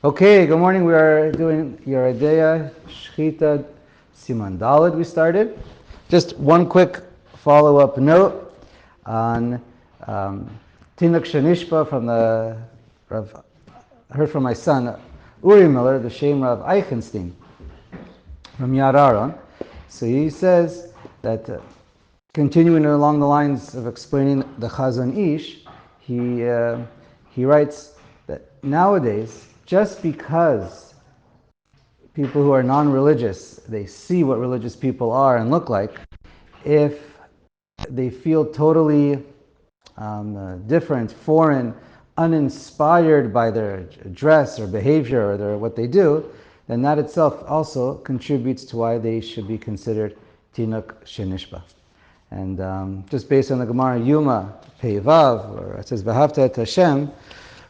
Okay, good morning. We are doing Yoreh Deah, Shchita, Siman Daled. We started. Just one quick follow-up note on Tinuk Shanishpa from the Rav. I heard from my son Uri Miller, the Shem Rav Eichenstein from Yad Aron. So he says that continuing along the lines of explaining the Chazon Ish, he writes that nowadays, just because people who are non-religious, they see what religious people are and look like, if they feel totally different, foreign, uninspired by their dress or behavior or what they do, then that itself also contributes to why they should be considered Tinuk Shenishba. And just based on the Gemara Yuma Peivav, where it says V'havta et Hashem,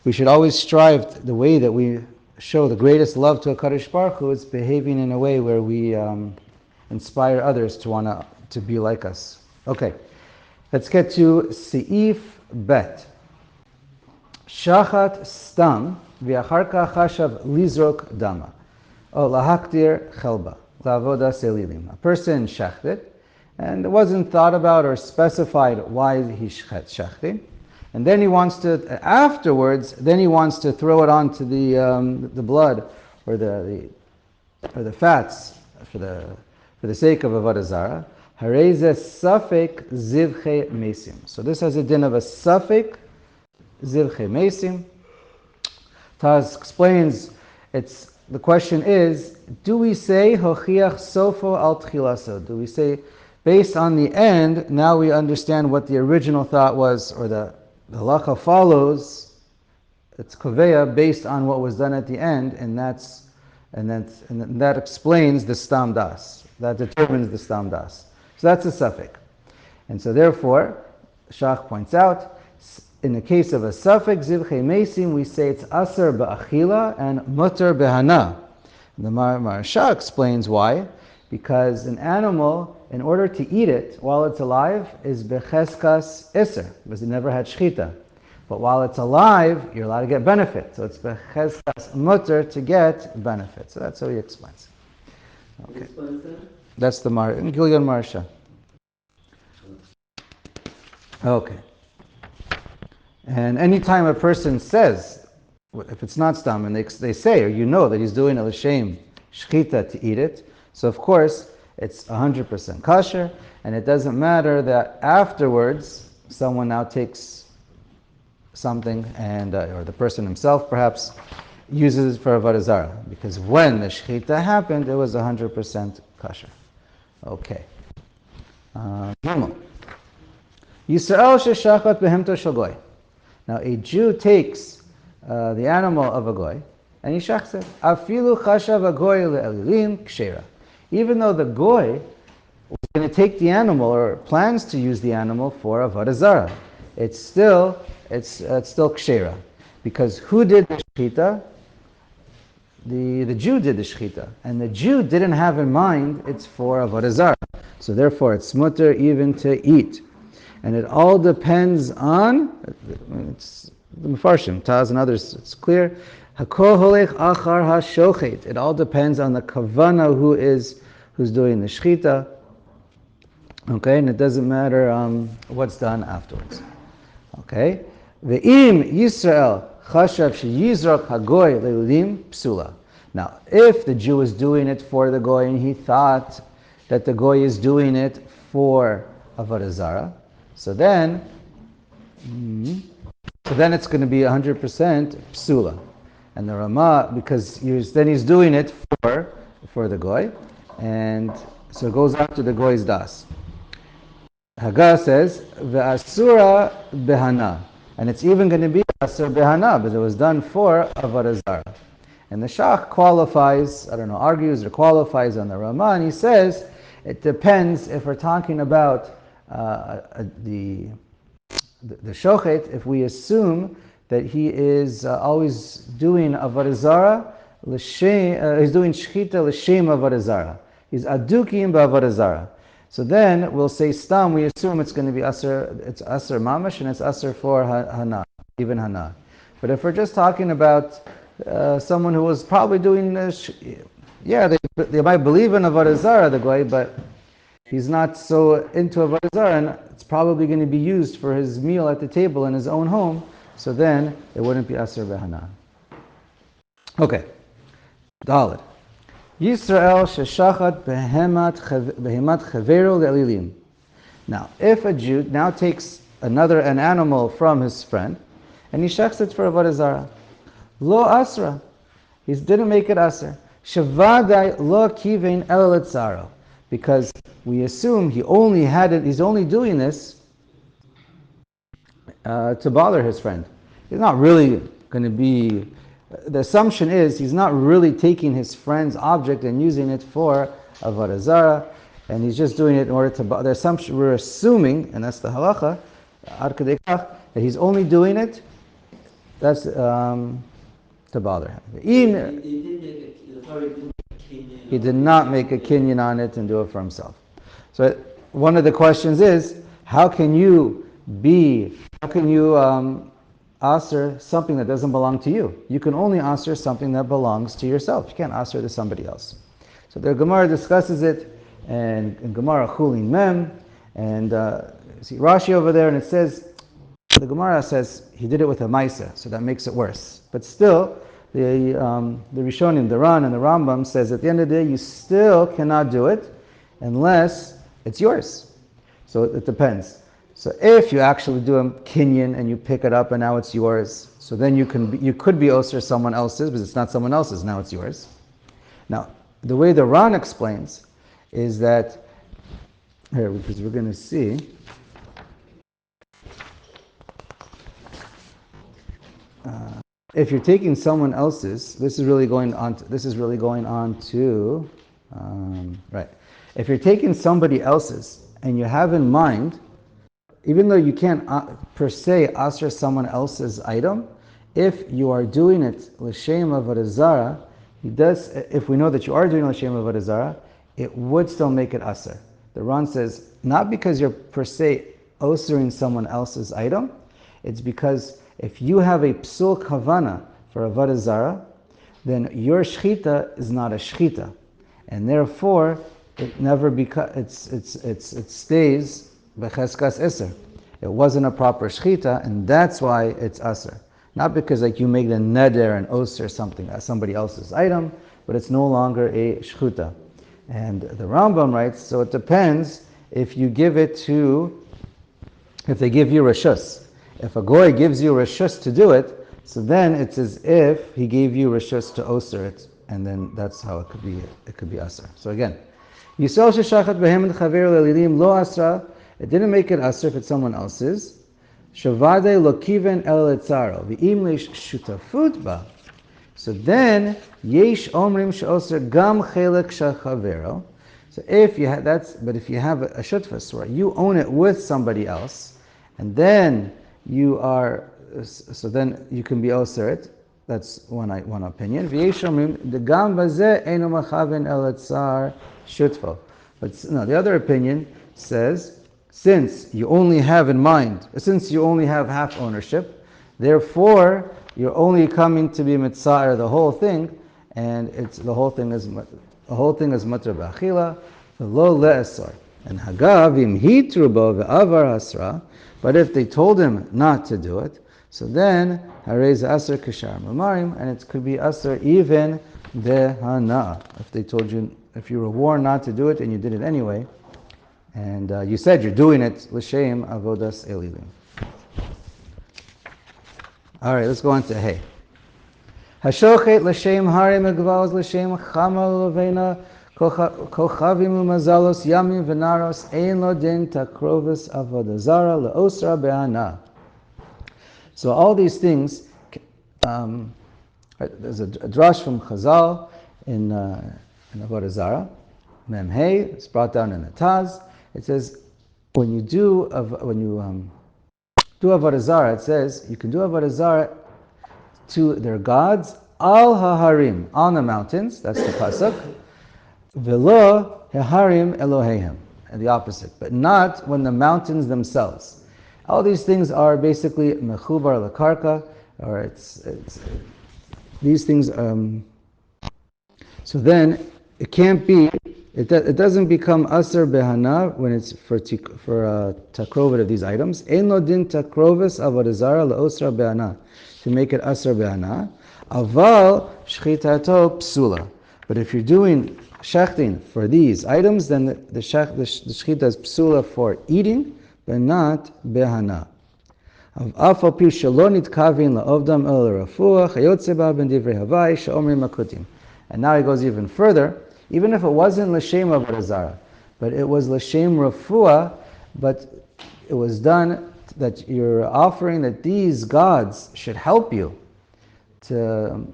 we should always strive the way that we show the greatest love to a Kadosh Baruch Hu is behaving in a way where we inspire others to want to be like us. Okay, let's get to Seif Bet. Shachat stam v'achar כך chashav lizrok dama, o lahaktir chelba, la'avoda selilim. A person shachted, and it wasn't thought about or specified why he shachted. And then he wants to, afterwards, then he wants to throw it onto the blood or the fats for the sake of avodah zarah. Harei ze safek zivche mesim. So this has a din of a safek zivche mesim. Taz explains, the question is, do we say hochiach sofo al tchilaso? Do we say, based on the end, now we understand what the original thought was, or the halacha follows, it's koveya based on what was done at the end, and that explains the stam das. That determines the stam das. So that's a suffix. And so therefore, Shach points out, in the case of a suffix, zivche mesim, we say it's aser ba'achila and mutter behana. The Maharsha explains why. Because an animal, in order to eat it while it's alive, is becheskas iser, because it never had shchita. But while it's alive, you're allowed to get benefit. So it's becheskas mutter to get benefit. So that's how he explains. Okay. That's the Gilyon Maharsha. Okay. And anytime a person says, if it's not stam, and they say, or you know that he's doing a l'shem shchita to eat it, so of course, it's 100% kosher, and it doesn't matter that afterwards someone now takes something and, or the person himself perhaps, uses it for avodah zarah, because when the shechita happened, it was 100% kosher. Okay. Yisrael sheshachat behemto shel goy. Now a Jew takes the animal of a goy, and he shachs it. Afilu chashav agoy le'elilim kshera. Even though the goy was going to take the animal or plans to use the animal for avodah zarah, it's still kshera, because who did the shechita? The Jew did the shechita, and the Jew didn't have in mind it's for avodah zarah. So therefore, it's mutter even to eat, and it all depends on it's the Mefarshim, Taz, and others. It's clear. Hakol holech achar hashochet. It all depends on the kavana who's doing the shechita. Okay, and it doesn't matter what's done afterwards. Okay, ve'im Yisrael chashav sheyizrak hagoy le'ulim psula. Now, if the Jew is doing it for the goy and he thought that the goy is doing it for avodah zarah, so then it's going to be 100% psula. And the Rama, because then he's doing it for the goy, and so it goes after the goy's das. Haggah says ve'asura behana, and it's even going to be asur behana, but it was done for avodah zarah. And the Shach argues or qualifies on the Rama, and he says it depends if we're talking about the shochet, if we assume that he is always doing avodah zarah, he's doing shechita l'shem avodah zarah. He's adukim b'avodah zarah. So then we'll say stam. We assume it's going to be aser. It's aser mamash, and it's aser for hana, even hana. But if we're just talking about someone who was probably doing yeah, they might believe in Avodah Zarah, the goy, but he's not so into Avodah Zarah, and it's probably going to be used for his meal at the table in his own home, so then it wouldn't be Asr Behana. Okay. Dalet. Yisrael sheshachat behemat chaveru le'elilim. Now, if a Jew now takes an animal from his friend, and he shechs it for Avodah Zarah, lo asra, he didn't make it asr. Shavadai lo kivein el letzaro, because we assume he's only doing this to bother his friend. He's not really going to be. The assumption is he's not really taking his friend's object and using it for Avodah Zarah, and he's just doing it in order to bother. The assumption we're assuming, and that's the halacha, that he's only doing it. That's to bother him. He did not make a kinyan on it and do it for himself. So one of the questions is, how can you asr something that doesn't belong to you? You can only asr something that belongs to yourself. You can't asr to somebody else. So the Gemara discusses it, and in Gemara Chulin Mem, and see Rashi over there, and it says, the Gemara says he did it with a maisa, so that makes it worse. But still, the Rishonim, the Ran and the Rambam says at the end of the day, you still cannot do it unless it's yours. So it depends. So if you actually do a kinyan and you pick it up and now it's yours, so then you could be osir someone else's, but it's not someone else's, now it's yours. Now, the way the Ran explains is that, here, because we're going to see, if you're taking someone else's, this is really going on to right. If you're taking somebody else's and you have in mind, even though you can't per se asr someone else's item, if you are doing it l'shem avodah zarah, if we know that you are doing l'shem avodah zarah, it would still make it asr. The Ran says, not because you're per se osering someone else's item, it's because if you have a psul kavana for avodah zarah, then your shchita is not a shchita, and therefore it never it stays becheskas iser. It wasn't a proper shchita, and that's why it's aser. Not because like you make the neder and oser somebody else's item, but it's no longer a shchuta. And the Rambam writes, so it depends if you give it if they give you reshus. If a goy gives you reshus to do it, so then it's as if he gave you reshus to oser it, and then that's how it could be aser. So again, Yisrael sheshachat behem chaver le'elilim lo asra. It didn't make it asr if it's someone else's. Shavade lo kiven el etzaro v'im leish shutafut ba. So then yesh omrim she'oser gam chelek shachavero. So if you have if you have a shutfas where you own it with somebody else, and then then you can be oser it. That's one opinion. V'yesh omrim the gam bazeh eino machaven el etzar shutfo. But no, the other opinion says, since you only have half ownership, therefore you're only coming to be mitzvah the whole thing, and the whole thing is mutter b'achila, v'lo le'esor. And hagav im hitru bo ve'avar hasra, but if they told him not to do it, so then harei asr kishar mamarim, and it could be asr even dehana. If you were warned not to do it and you did it anyway, and you said you're doing it l'shem avodas elilim. All right, let's go on to hey. Hashochet l'shem harim agvaz l'shem chamal lovena kochavim umazalos yamim v'naros ein lo din takrovis avodah zara le'osra be'ana. So all these things, there's a drash from Chazal in avodah zara, mem hey. It's brought down in the Taz. It says, when you do avodah zarah, it says you can do avodah zarah to their gods al haharim, on the mountains. That's the pasuk. Velo haharim Eloheihem, and the opposite, but not when the mountains themselves. All these things are basically mechubar lakarka, or it's these things. So then it can't be. It doesn't become aser behana when it's for takrovet of these items. Ein lo din takroves avodah zara leosra behana, to make it aser behana. Aval shchitato psula. But if you're doing shechting for these items, then the shechita is psula for eating, but not behana. And now he goes even further. Even if it wasn't l'shem avodah zara, but it was l'shem refuah, but it was done that you're offering that these gods should help you to.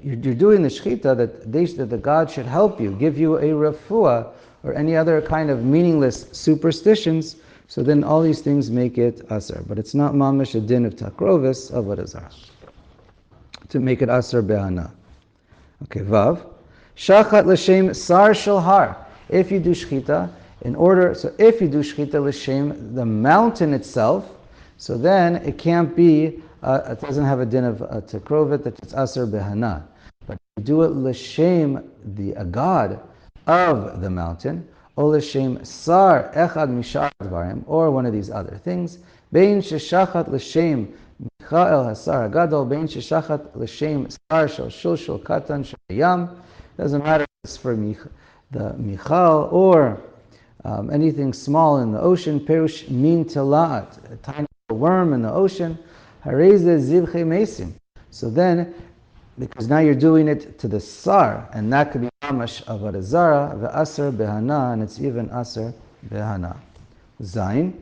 You're doing the shechita that the God should help you, give you a refuah or any other kind of meaningless superstitions. So then all these things make it aser, but it's not mamash a din of takrovis avodah zara to make it aser behana. Okay, vav shachat l'shem sar shel. If you do shechita if you do shechita l'shem the mountain itself, so then it can't be. It doesn't have a din of takrovet that it's aser behana. But if you do it l'shem a god of the mountain, or l'shem sar echad mishar dvarim, or one of these other things, bein sheshachat l'shem michael hasar gadol, bein sheshachat l'shem sar shel shulshul katan sheyam. Doesn't matter if it's for the michal or anything small in the ocean. Perush min telaat, a tiny worm in the ocean. Hareze zivche mesim. So then, because now you're doing it to the sar, and that could be mamash avodah zara, ve'aser behana, and it's even aser behana. Zayin.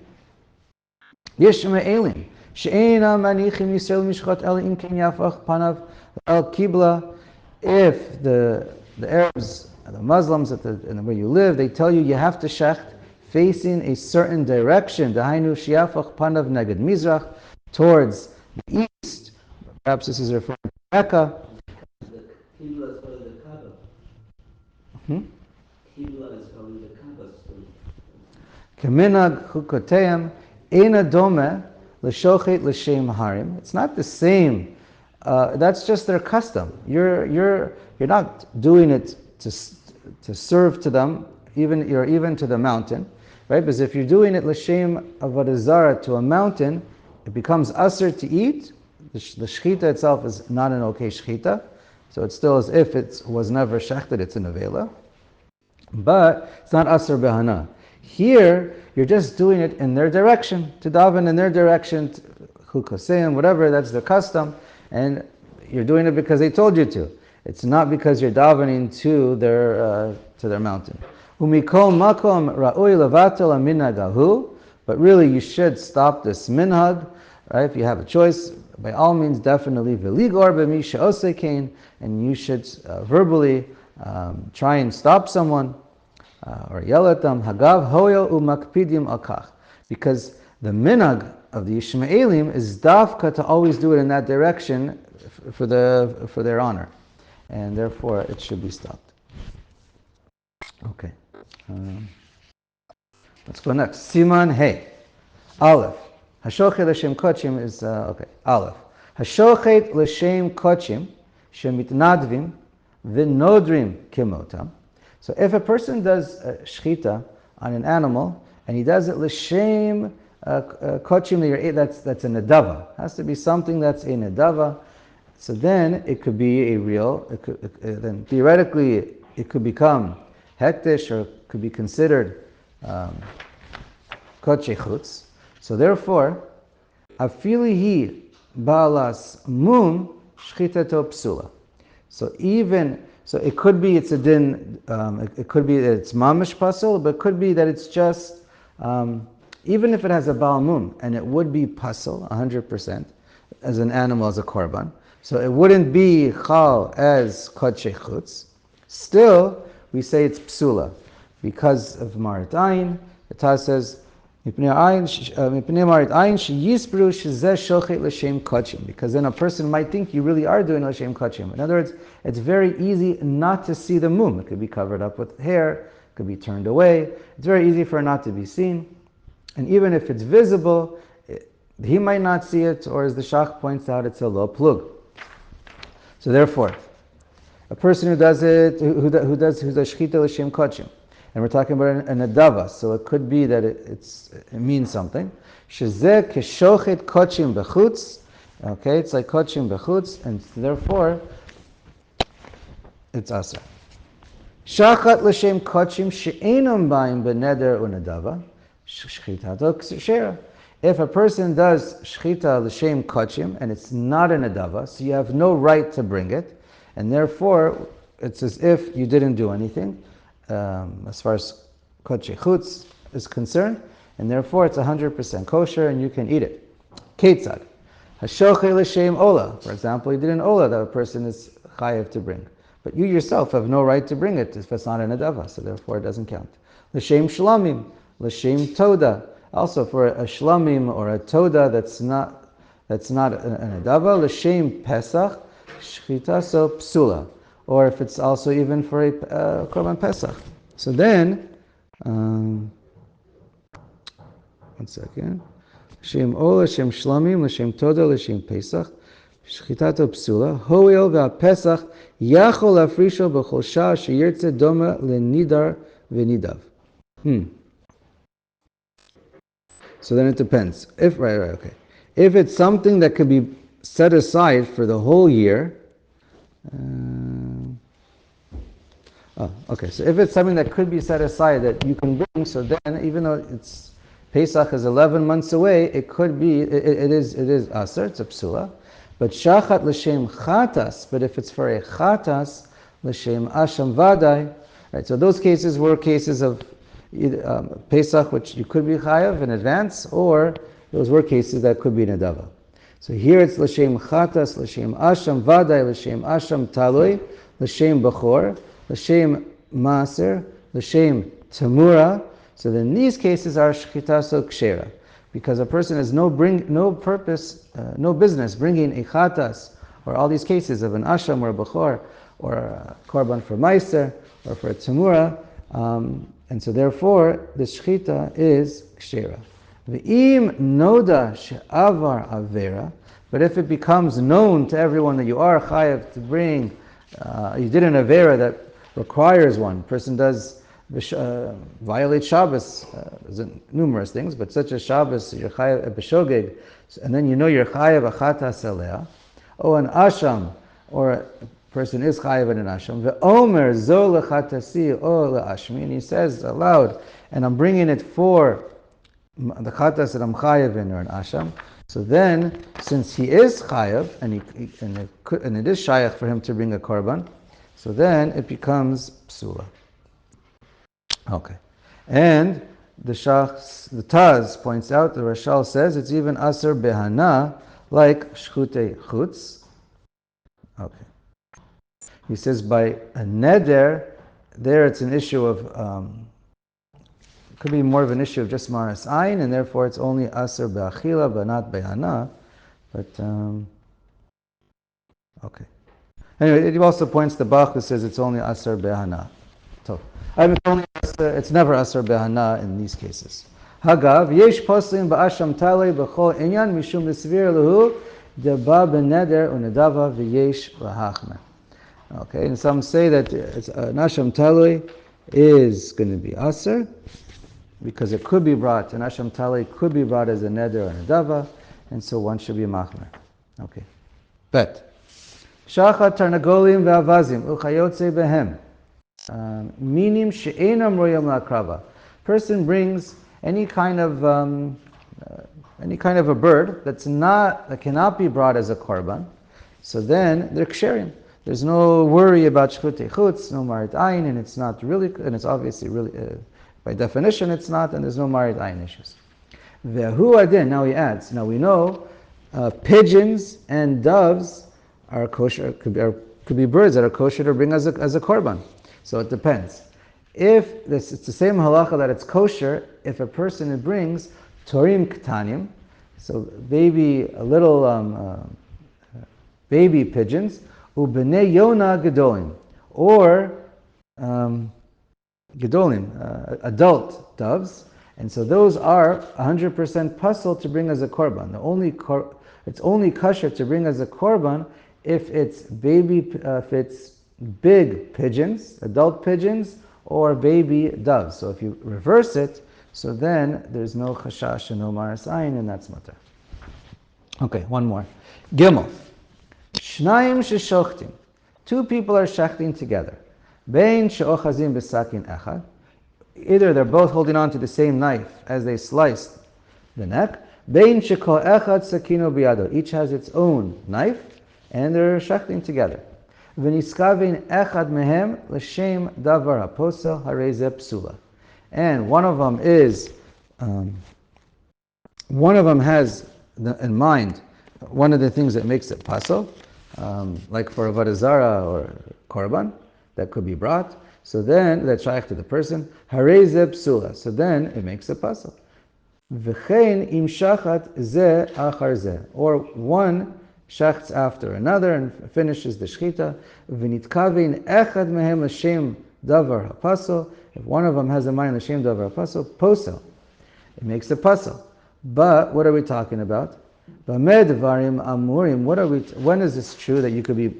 Yeshma elim. She'ena manichim yisrael mishchat el im ken yafach panav el kibla. If the Arabs, the Muslims, where you live, they tell you have to shecht facing a certain direction, dahainu shiafach panav neged mizrach, towards the east. Perhaps this is referring to Mecca. The Qibla is probably the Kaaba. Qibla is probably the Kaaba. Keminag chukoteim eina dome l'shochet l'shem harim. It's not the same. That's just their custom. You're not doing it to serve to them, even to the mountain, right? Because if you're doing it l'shem avodah zara to a mountain, it becomes aser to eat. The shechita itself is not an okay shechita, so it's still as if it was never shechted, it's an avela. But it's not aser behana. Here, you're just doing it in their direction, to daven in their direction, chukoseim, whatever, that's the custom, and you're doing it because they told you to. It's not because you're davening to their mountain. Umikol makom ra'oi levatel aminagahu. But really, you should stop this minhag, right? If you have a choice, by all means, definitely veligor b'mi she'osekein, and you should verbally try and stop someone or yell at them. Hagav hoyo umakpidim akach, because the minhag of the Yishmaelim is dafka to always do it in that direction for their honor, and therefore it should be stopped. Okay. Let's go next. Siman Hey. Aleph. Hashochet l'shem kochim is, okay. Aleph. Hashochet l'shem kochim shemitnadvim v'nodrim kimotam. So if a person does shchita on an animal, and he does it l'shem kochim, that's a nedava. It has to be something that's a nedava. So then it could be a real, then theoretically it could become hektish, or could be considered koche chutz. So therefore, afilihi balas mum shchitato psula. So it could be it's a din. It could be that it's mamish pasul, but it could be that it's just even if it has a baal mum, and it would be pasul 100% as an animal, as a korban. So it wouldn't be chal as koche chutz. Still, we say it's psula because of marit ayin. The Taz says, because then a person might think you really are doing l'shem kochim. In other words, it's very easy not to see the mum. It could be covered up with hair, it could be turned away. It's very easy for it not to be seen. And even if it's visible, he might not see it, or as the Shach points out, it's a lo plug. So therefore, a person who does it, who does shchita l'shem kochim, and we're talking about an adava, so it could be that it means something. Shezeh keshochet kochim bechutz. Okay, it's like kochim bechutz, and therefore it's aser. Shachat l'shem kochim she'enam ba'im beneder unadava shchitato kshera. If a person does shchita l'shem kochim and it's not an adava, so you have no right to bring it, and therefore it's as if you didn't do anything as far as kochi chutz is concerned, and therefore it's 100% kosher and you can eat it. Ketzad hashoche l'shem ola. For example, you did an ola that a person is chayev to bring, but you yourself have no right to bring it if it's not an adava, so therefore it doesn't count. L'shem shlamim, l'shem toda. Also for a shlamim or a toda that's not an adava, l'shem pesach, shchita so psula. Or if it's also even for a korban pesach. So then, one second. L'shem ola, l'shem shlamim, l'shem toda, l'shem pesach, shchita so psula. Ho'il ve'apesach yachol afrisho b'chol shah sheyirtze doma lenidar v'nidav. So then it depends. If it's something that could be set aside for the whole year, so if it's something that could be set aside that you can bring, so then even though it's Pesach is 11 months away, it could be it is aser, it's a psula. But shachat l'shem chatas. But if it's for a chatas, l'shem asham vadai, right? So those cases were cases of Pesach, which you could be chayav in advance, or those were cases that could be nedava. So here it's l'shem chatas, l'shem asham vadai, l'shem asham taloi, l'shem bachor, l'shem maser, l'shem tamura. So then these cases are shchita so kshera, because a person has no business bringing a chatas, or all these cases of an asham or a bachor, or a korban for meiser, or for a tamura. And so therefore, the shchita is kshera. V'im noda she'avar avera, but if it becomes known to everyone that you are chayav to bring, you did an avera that requires one. Person does violate Shabbos, numerous things, but such as Shabbos, you're chayav b'shogeg, and then you know you're chayav achatas alea, an asham, or a person is chayav in an asham, ve'omer zo lechatasi o le'ashmi, and he says aloud, and I'm bringing it for the chatas that I'm chayav in, or an asham. So then, since he is chayav, and it is shayach for him to bring a korban, so then it becomes psula. Okay, and the Taz points out, the Rashal says it's even aser behana, like shchute chutz. Okay. He says by a neder, there it's an issue of, it could be more of an issue of just maras ayin, and therefore it's only aser be'achila, but not behana. But, okay. Anyway, he also points to Bach, who says it's only aser behana. So, it's never aser behana in these cases. Hagav, yesh poslim ba'asham talei b'chol inyan mishum l'svir lehu deba b'neder unedava v'yesh lahachmer. Okay, and some say that an asham talei is going to be aser, because it could be brought, an asham talei could be brought as a neder or a dava, and so one should be machmer. Okay. Bet. Shachat tarnagolim ve'avazim uchayotze behem. Minim she'enam royam la'akrava. Person brings any kind of a bird that cannot be brought as a korban, so then they're ksherim. There's no worry about shchutei chutz, no marit ayin, and it's not really, and it's obviously really, by definition it's not, and there's no marit ayin issues. Ve'hu adin, now he adds, now we know pigeons and doves are kosher, could be birds that are kosher to bring as a korban. So it depends. If it's the same halacha that it's kosher, if a person brings torim ktanim, so little baby pigeons, ubnei yona gedolim, or gedolim, adult doves, and so those are 100% puzzle to bring as a korban. It's only kosher to bring as a korban if it's big pigeons, adult pigeons, or baby doves. So if you reverse it, so then there's no chashash and no maras ayin, and that's mutter. Okay, one more. Gimel. Shnayim sheshochtim. Two people are shechting together. Bein she'ochazim b'sakin echad. Either they're both holding on to the same knife as they sliced the neck. Bein shekol echad sakino biyado. Each has its own knife, and they're shechting together. V'niskavein echad mehem l'shem davar haposel hareze psula. And one of them has in mind one of the things that makes it pasel, like for a avodah zarah or korban that could be brought. So then that's shaykh to the person. Hareze psula. So then it makes it pasel. V'chein im shachat ze achar ze, or one shachts after another and finishes the shchita. V'nitkavein echad mehem l'shem davar hapasel. If one of them has a mind l'shem davar hapasel, posel. It makes a pasel. But what are we talking about? B'med varim amurim. When is this true that you could be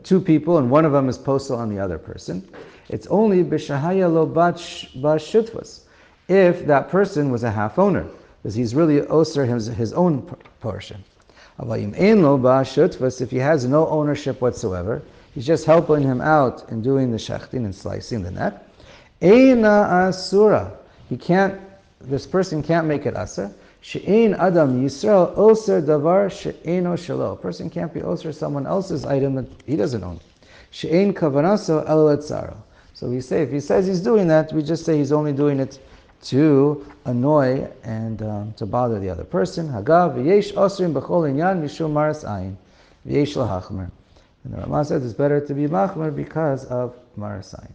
two people and one of them is posel on the other person? It's only b'shahaya lo b'shutvas. If that person was a half owner, because he's really oser his own portion. If he has no ownership whatsoever, he's just helping him out in doing the shechting and slicing the neck. Eina asura. This person can't make it aser. She'ein adam Yisrael oser davar she'eino shelo. A person can't be oser someone else's item that he doesn't own. She'ein kavanaso el etzaro. So we say, if he says he's doing that, we just say he's only doing it to annoy and to bother the other person. Hagav v'yesh osrim b'chol inyan mishum maras ayin v'yesh lahachmer. And the Rama says it's better to be machmer because of maras ayin.